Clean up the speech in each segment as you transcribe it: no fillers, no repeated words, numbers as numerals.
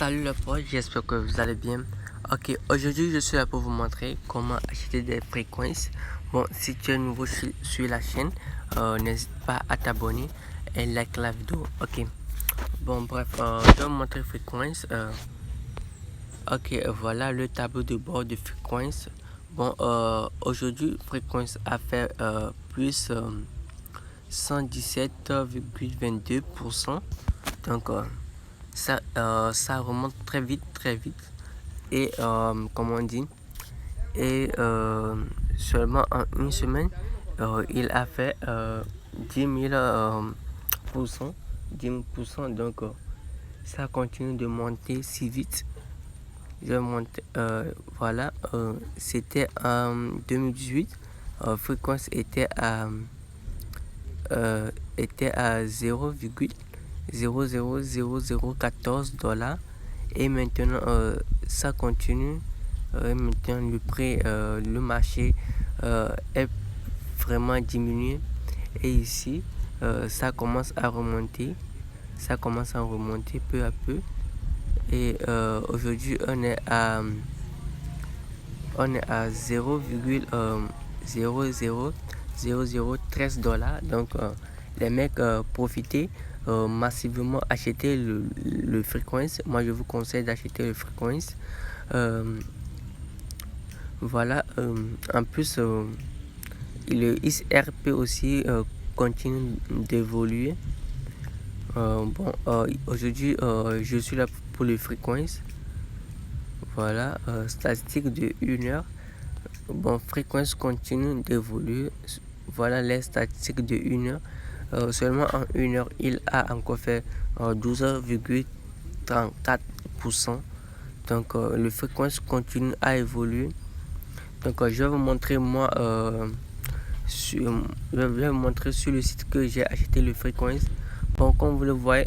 Salut les potes, j'espère que vous allez bien. Ok, aujourd'hui je suis là pour vous montrer comment acheter des fréquences. Bon, si tu es nouveau sur la chaîne, n'hésite pas à t'abonner et like la vidéo. Ok, bon bref, je vais vous montrer fréquences. Ok, voilà le tableau de bord de fréquences. Bon, aujourd'hui fréquence a fait plus 117,22%. Donc ça remonte très vite et comme on dit, et seulement en une semaine il a fait 10 000 %, 10 000 %. Donc ça continue de monter si vite. Je monte, voilà, c'était en 2018, fréquence était à 0,00014 $. Et maintenant ça continue. Maintenant le prix, le marché est vraiment diminué. Et ici ça commence à remonter. Ça commence à remonter peu à peu. Et aujourd'hui on est à 0,000013 $. Donc les mecs profitez massivement, acheter le fréquence. Moi je vous conseille d'acheter le fréquence. Voilà, en plus le XRP aussi continue d'évoluer. Bon, aujourd'hui je suis là pour les fréquences. Voilà, statistique de 1 heure. Bon, fréquence continue d'évoluer. Voilà les statistiques de 1 heure. Seulement en 1 heure il a encore fait 12,34%. Donc le fréquence continue à évoluer. Donc je vais vous montrer moi je vais vous montrer sur le site que j'ai acheté le fréquence. Bon, comme vous le voyez,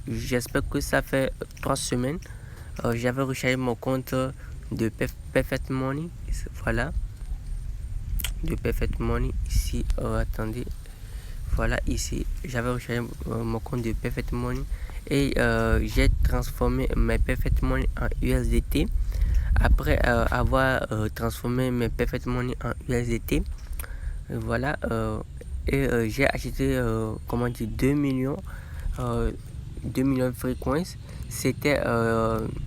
j'espère que ça fait 3 semaines. J'avais rechargé mon compte de Perfect Money. Voilà, de Perfect Money ici. Attendez, voilà, ici j'avais rechargé mon compte de Perfect Money et j'ai transformé mes Perfect Money en USDT. Après avoir transformé mes Perfect Money en USDT, voilà, et j'ai acheté comment dire 2 millions de fréquences. C'était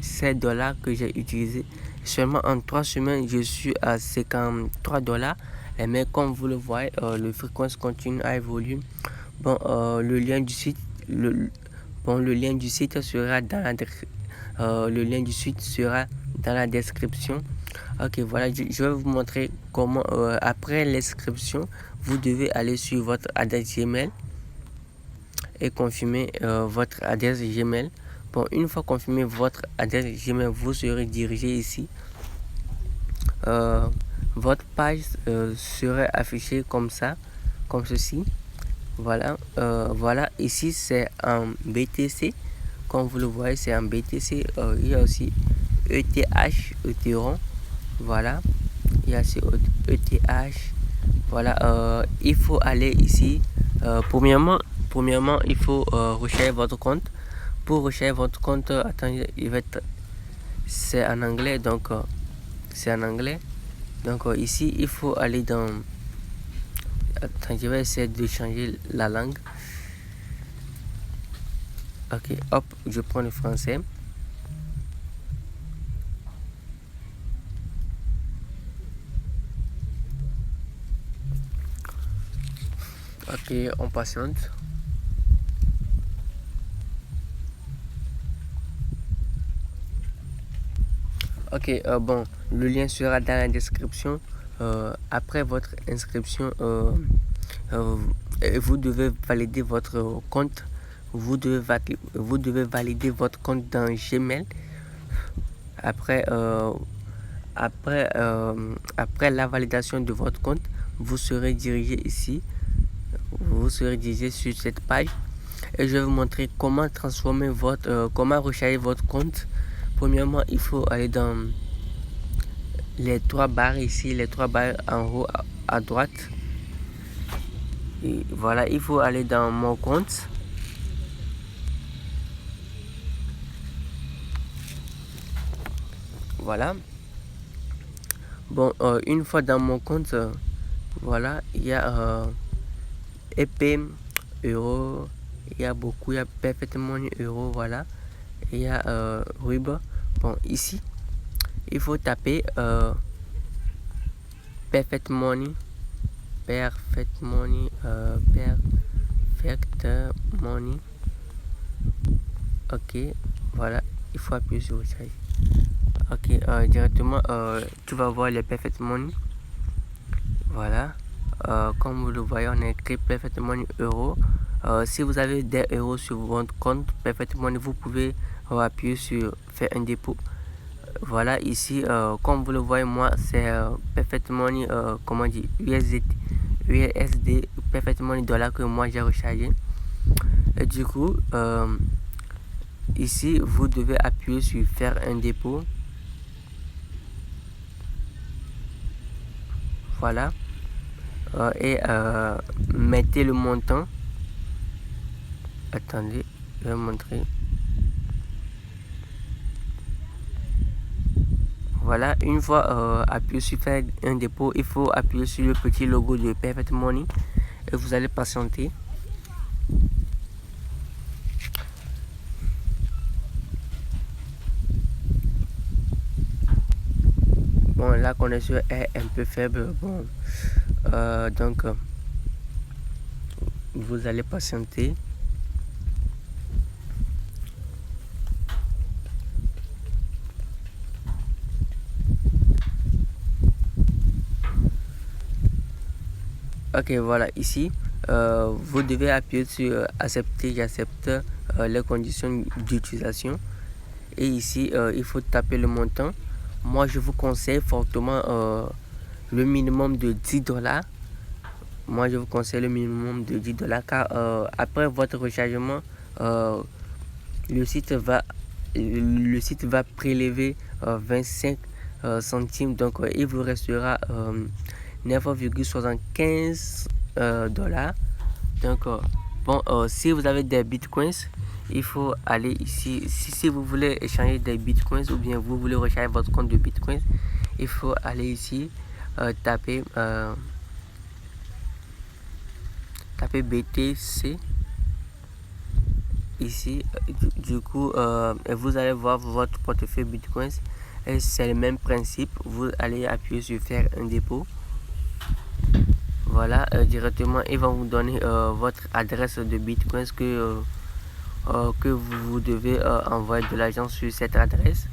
7 $ que j'ai utilisé. Seulement en 3 semaines je suis à 53 $. Mais comme vous le voyez, le fréquence continue à évoluer. Bon, le lien du site, le lien du site sera dans la description. Ok, voilà, je vais vous montrer comment après l'inscription vous devez aller sur votre adresse Gmail et confirmer votre adresse Gmail. Bon, une fois confirmé votre adresse Gmail, vous serez dirigé ici. Votre page serait affichée comme ça, comme ceci. Voilà, voilà, ici c'est en BTC. Comme vous le voyez, c'est en BTC. Il y a aussi ETH, Ethereum. Voilà, il y a aussi ETH. Voilà, il faut aller ici. Premièrement, il faut recharger votre compte. Pour recharger votre compte, attendez, c'est en anglais, donc c'est en anglais. Donc ici, il faut aller dans. Attends, je vais essayer de changer la langue. Ok, hop, je prends le français. Ok, on patiente. Ok, bon, le lien sera dans la description. Après votre inscription, vous devez valider votre compte. Vous devez valider votre compte dans Gmail. Après, après la validation de votre compte, vous serez dirigé ici. Vous serez dirigé sur cette page et je vais vous montrer comment transformer comment recharger votre compte. Premièrement, il faut aller dans les 3 barres ici, les 3 barres en haut à droite. Et voilà, il faut aller dans mon compte. Voilà. Bon, une fois dans mon compte, voilà, il y a EP, euro, il y a beaucoup, il y a Perfect Money euro, voilà. Il y a Rub. Bon, ici, il faut taper Perfect Money, Perfect Money, Perfect Money. Ok, voilà, il faut appuyer sur Recharge. Ok, directement, tu vas voir les Perfect Money. Voilà, comme vous le voyez, on a écrit Perfect Money euro. Si vous avez des euros sur votre compte Perfect Money, vous pouvez appuyer sur faire un dépôt. Voilà, ici, comme vous le voyez, moi, c'est Perfect Money, comment dire, USD, Perfect Money dollar que moi j'ai rechargé. Et du coup, ici, vous devez appuyer sur faire un dépôt. Voilà. Et mettez le montant. Attendez, je vais vous montrer. Voilà, une fois appuyé sur faire un dépôt, il faut appuyer sur le petit logo de Perfect Money et vous allez patienter. Bon, la connexion est un peu faible. Bon, donc vous allez patienter. Ok, voilà, ici, vous devez appuyer sur accepter, j'accepte les conditions d'utilisation. Et ici, il faut taper le montant. Moi, je vous conseille fortement le minimum de 10 $. Moi, je vous conseille le minimum de 10 $ car après votre rechargement, le site va prélever 25 centimes. Donc, il vous restera 9,75 $. Donc, bon, si vous avez des bitcoins, il faut aller ici. Si vous voulez échanger des bitcoins ou bien vous voulez recharger votre compte de bitcoins, il faut aller ici, taper BTC ici. Du coup, vous allez voir votre portefeuille bitcoins et c'est le même principe. Vous allez appuyer sur faire un dépôt. Voilà, directement ils vont vous donner votre adresse de bitcoins que vous devez envoyer de l'argent sur cette adresse.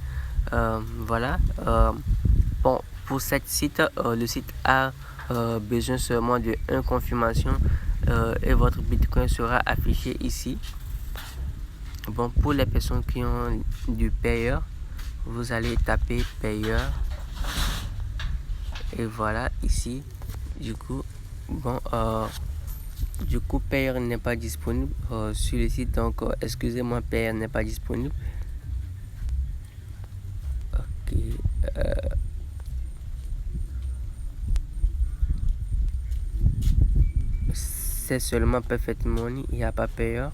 Voilà. Bon, pour cette site, le site a besoin seulement de une confirmation et votre bitcoin sera affiché ici. Bon, pour les personnes qui ont du payeur, vous allez taper payeur et voilà ici. Du coup, bon, payeur n'est pas disponible sur le site, donc excusez-moi, payeur n'est pas disponible. Ok. C'est seulement Perfect Money, il n'y a pas payeur.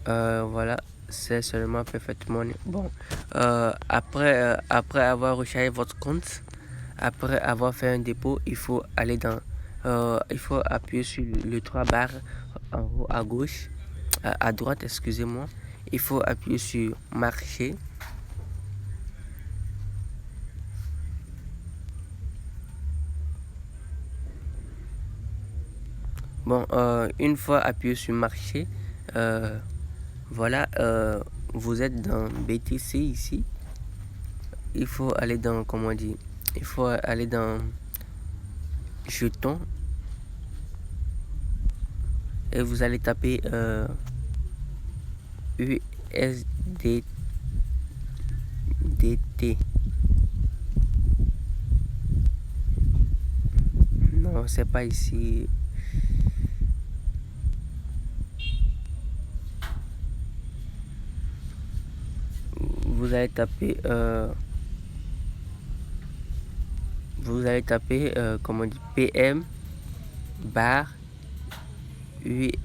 Voilà, c'est seulement Perfect Money. Bon, après avoir rechargé votre compte, après avoir fait un dépôt, il faut aller dans, il faut appuyer sur le 3 barres en haut à gauche, à droite, excusez-moi. Il faut appuyer sur marcher. Bon, une fois appuyé sur marcher, voilà, vous êtes dans BTC ici. Il faut aller dans, comment dire, il faut aller dans jetons et vous allez taper USDT. Non, c'est pas ici. Vous allez taper comment on dit, PM bar USDT.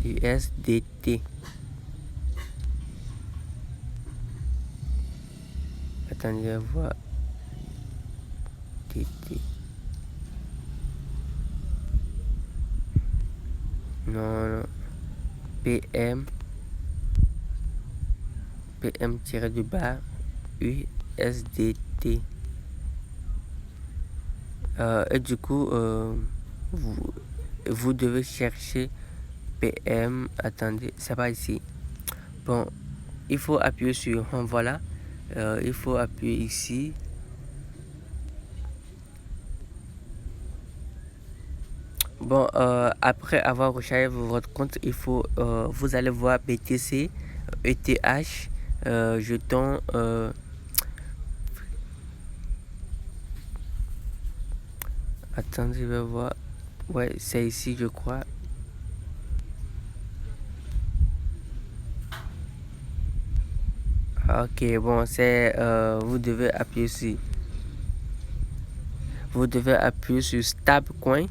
USDT. Attendez, je vois TT. Non. PM PM-du-bas USDT. Et du coup, vous devez chercher PM. Attendez, c'est pas ici. Bon, il faut appuyer sur voilà. Il faut appuyer ici. Bon, après avoir rechargé votre compte, il faut, vous allez voir BTC, ETH, jeton. Attendez, je vais voir. Ouais, c'est ici, je crois. Ok, bon, c'est vous devez appuyer sur. Vous devez appuyer sur Stabcoin.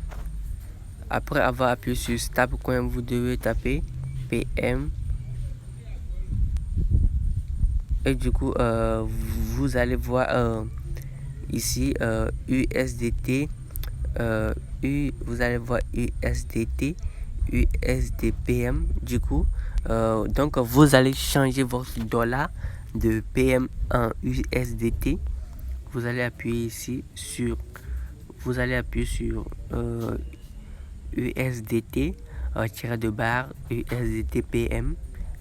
Après avoir appuyé sur Stabcoin, vous devez taper PM. Et du coup, vous allez voir ici USDT. Vous allez voir USDT, USDPM. Du coup, donc vous allez changer votre dollar de PM en USDT. Vous allez appuyer ici sur. Vous allez appuyer sur USDT, tiré de barre, USDT PM.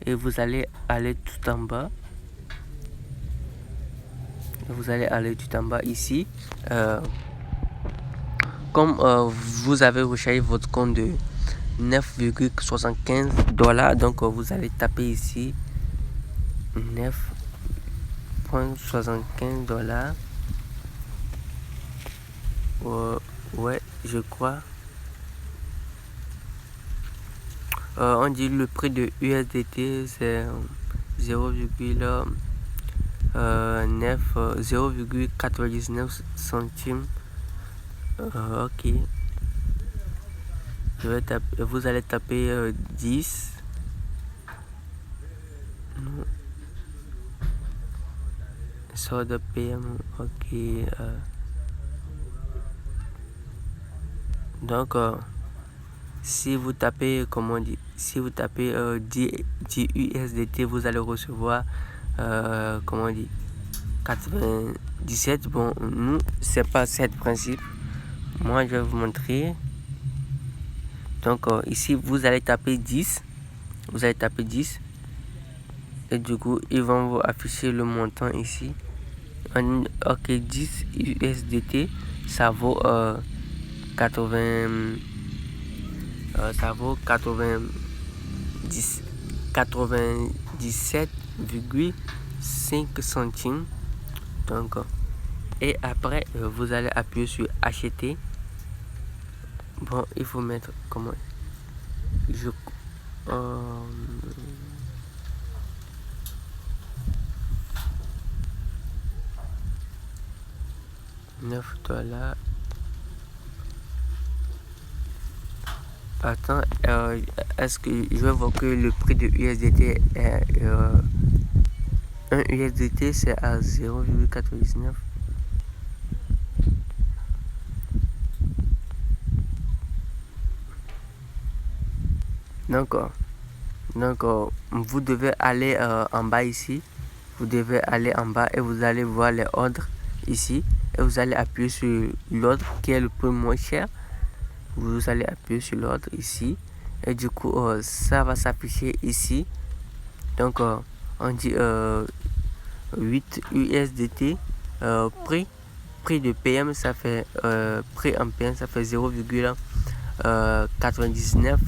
Et vous allez aller tout en bas. Vous allez aller tout en bas ici. Comme vous avez rechargé votre compte de 9,75 $, donc vous allez taper ici 9,75 $. Ouais, je crois. On dit le prix de USDT c'est 0,99 centimes. Ok. Vous allez taper 10. Sort de PM. Ok. Donc, si vous tapez, comment on dit, si vous tapez 10 USDT, vous allez recevoir, comment on dit, 97. Bon, nous, c'est pas ce principe. Moi, je vais vous montrer. Donc, ici, vous allez taper 10. Vous allez taper 10. Et du coup, ils vont vous afficher le montant ici. Ok, 10 USDT, ça vaut 97,5 centimes. Donc, et après, vous allez appuyer sur acheter. Bon, il faut mettre comment je 9 $. Attends, est-ce que je vais voir que le prix de USDT est 1 USDT c'est à 0,99. Donc, vous devez aller en bas ici. Vous devez aller en bas et vous allez voir les ordres ici. Et vous allez appuyer sur l'ordre qui est le prix moins cher. Vous allez appuyer sur l'ordre ici. Et du coup, ça va s'afficher ici. Donc, on dit 8 USDT. Prix de PM, ça fait prix en PM, ça fait 0,99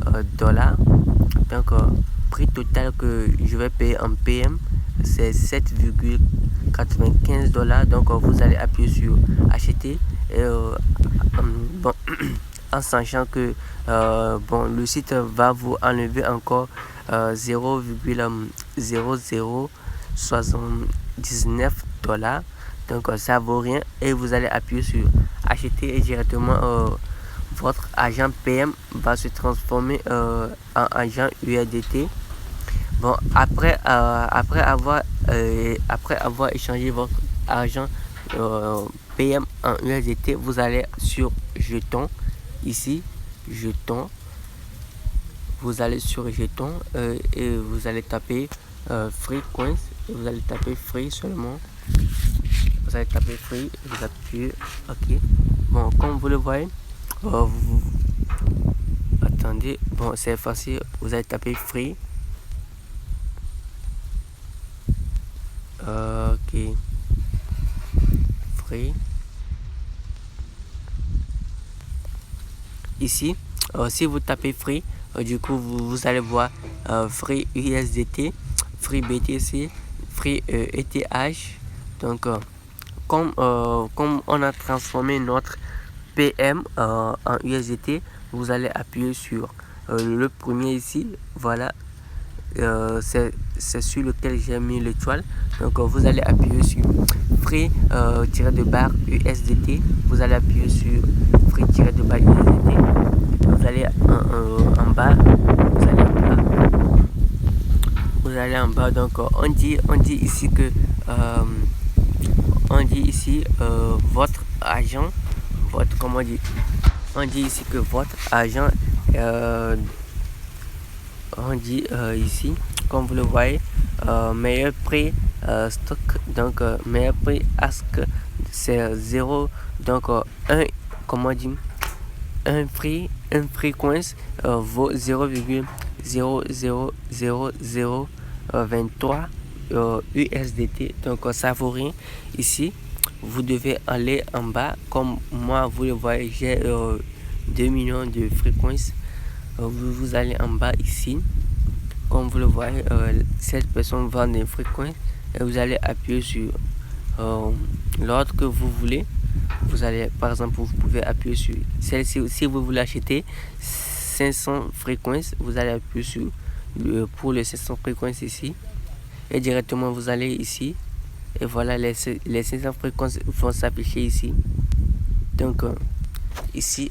$. Donc, prix total que je vais payer en PM, c'est 7,95 $. Donc, vous allez appuyer sur acheter. Et, bon, en sachant que bon, le site va vous enlever encore 0,0079 $. Donc, ça vaut rien. Et vous allez appuyer sur acheter et directement votre agent PM va se transformer en agent USDT. Bon, après avoir échangé votre argent PM en USDT, vous allez sur jetons ici, jetons. Vous allez sur jetons et vous allez taper free coins. Vous allez taper free seulement. Vous allez taper free, vous appuyez OK. Bon, comme vous le voyez, attendez, bon, c'est facile. Vous allez taper free. OK. Free. Ici, si vous tapez free, du coup, vous allez voir free USDT, free BTC, free ETH. Donc, comme on a transformé notre PM en USDT, vous allez appuyer sur le premier ici. Voilà, c'est sur lequel j'ai mis l'étoile. Donc, vous allez appuyer sur free-de-barre USDT. Vous allez appuyer sur free-de-barre USDT. Vous allez en bas. Vous allez en bas. Donc, on dit ici que votre agent, on dit ici que votre agent, on dit ici, comme vous le voyez, meilleur prix stock, donc meilleur prix ask, c'est 0, donc un coins vaut 0,00023 USDT. Donc ça vaut rien. Ici vous devez aller en bas, comme moi vous le voyez, j'ai 2 millions de free coins. Vous allez en bas ici, comme vous le voyez, cette personne vend des free coins et vous allez appuyer sur l'ordre que vous voulez. Vous allez, par exemple, vous pouvez appuyer sur celle-ci. Si vous voulez acheter 500 free coins, vous allez appuyer sur pour les 500 free coins ici et directement vous allez ici et voilà, les 500 free coins vont s'afficher ici. Donc ici,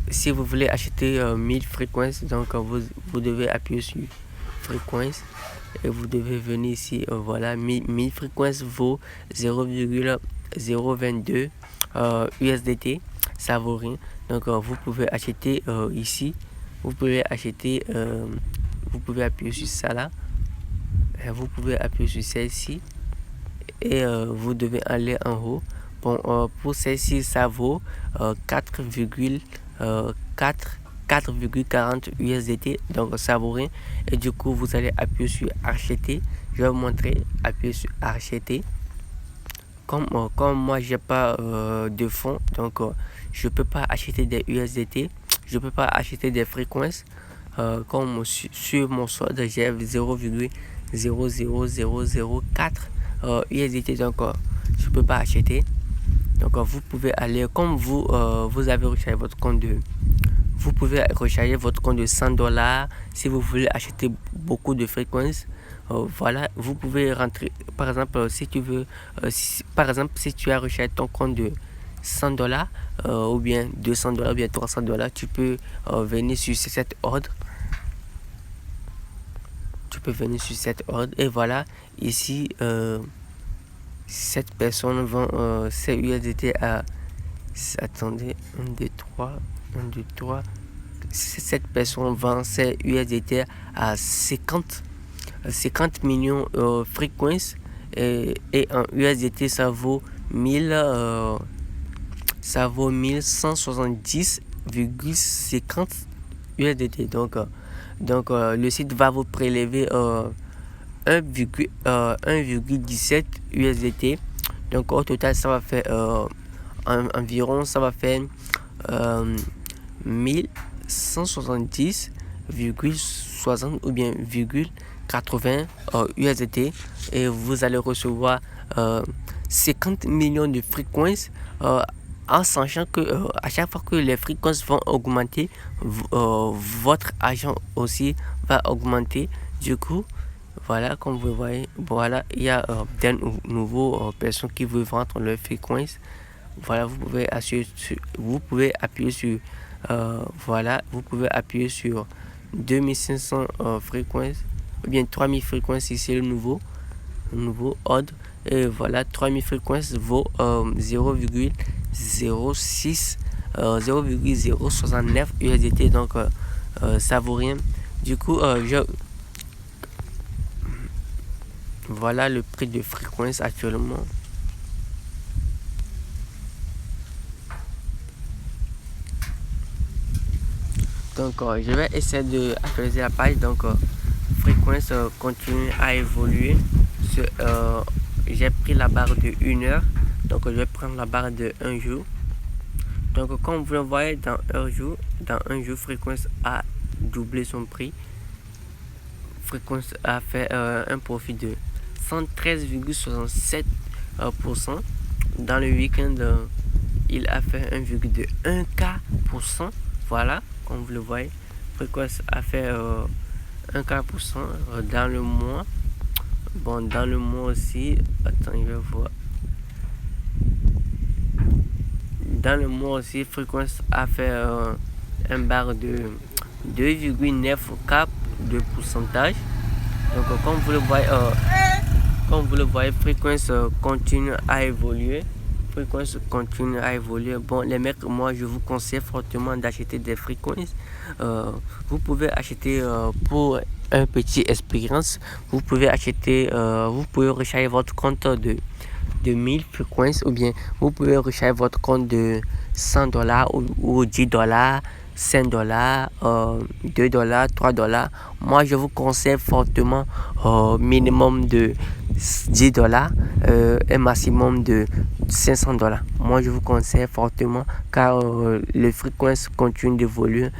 si vous voulez acheter 1000 free coins, donc vous devez appuyer sur free coins et vous devez venir ici. Voilà, 1000 free coins vaut 0,022 USDT, ça vaut rien. Donc vous pouvez acheter ici, vous pouvez acheter, vous pouvez appuyer sur ça là, et vous pouvez appuyer sur celle-ci et vous devez aller en haut. Bon, pour celle-ci ça vaut 4,40 USDT, donc ça vaut rien. Et du coup vous allez appuyer sur acheter. Je vais vous montrer, appuyer sur acheter. Comme moi j'ai pas de fonds, donc je peux pas acheter des USDT, je peux pas acheter des free coins. Comme sur mon solde j'ai 0,00004 USDT, donc je peux pas acheter. Donc vous pouvez aller, comme vous avez rechargé votre compte vous pouvez recharger votre compte de $100 si vous voulez acheter beaucoup de free coins. Voilà, vous pouvez rentrer, par exemple, si tu veux, si tu as rechargé ton compte de $100 ou bien $200 ou bien $300, tu peux venir sur cet ordre. Tu peux venir sur cet ordre et voilà, ici, cette personne vend ses USDT à, attendez, 1, 2, 3, cette personne vend ses USDT à 50 millions free coins et en USDT ça vaut 1170,50 USDT. Donc le site va vous prélever 1,17 USDT. Donc au total ça va faire environ, ça va faire 1170,60 ou bien 80 USDT et vous allez recevoir 50 millions de free coins en sachant que à chaque fois que les free coins vont augmenter, votre argent aussi va augmenter. Du coup, voilà, comme vous voyez, voilà, il y a des nouveaux personnes qui veulent vendre leurs free coins. Voilà, vous pouvez appuyer sur voilà, vous pouvez appuyer sur 2500 fréquences ou bien 3000 fréquences si c'est le nouveau ordre. Et voilà, 3000 fréquences vaut 0,06 0,069 USDT, donc ça vaut rien. Du coup, voilà le prix de fréquence actuellement. Donc je vais essayer de actualiser la page. Donc fréquence continue à évoluer. J'ai pris la barre de 1 heure, donc je vais prendre la barre de 1 jour. Donc comme vous le voyez, dans un jour, fréquence a doublé son prix. Fréquence a fait un profit de 113,67%. Dans le week-end, il a fait 1,1K%. Voilà, comme vous le voyez, fréquence a fait 1K% dans le mois. Bon, dans le mois aussi, attends, je vais voir. Dans le mois aussi, fréquence a fait un barre de 2,9K de pourcentage. Donc comme vous le voyez, fréquence continue à évoluer. Bon, les mecs, moi je vous conseille fortement d'acheter des fréquences. Vous pouvez acheter pour un petit expérience. Vous pouvez recharger votre compte de 1000 fréquences, ou bien vous pouvez recharger votre compte de $100 ou $10, $5, $2, $3. Moi je vous conseille fortement minimum de $10, un maximum de $500. Moi je vous conseille fortement, car les fréquences continuent d'évoluer.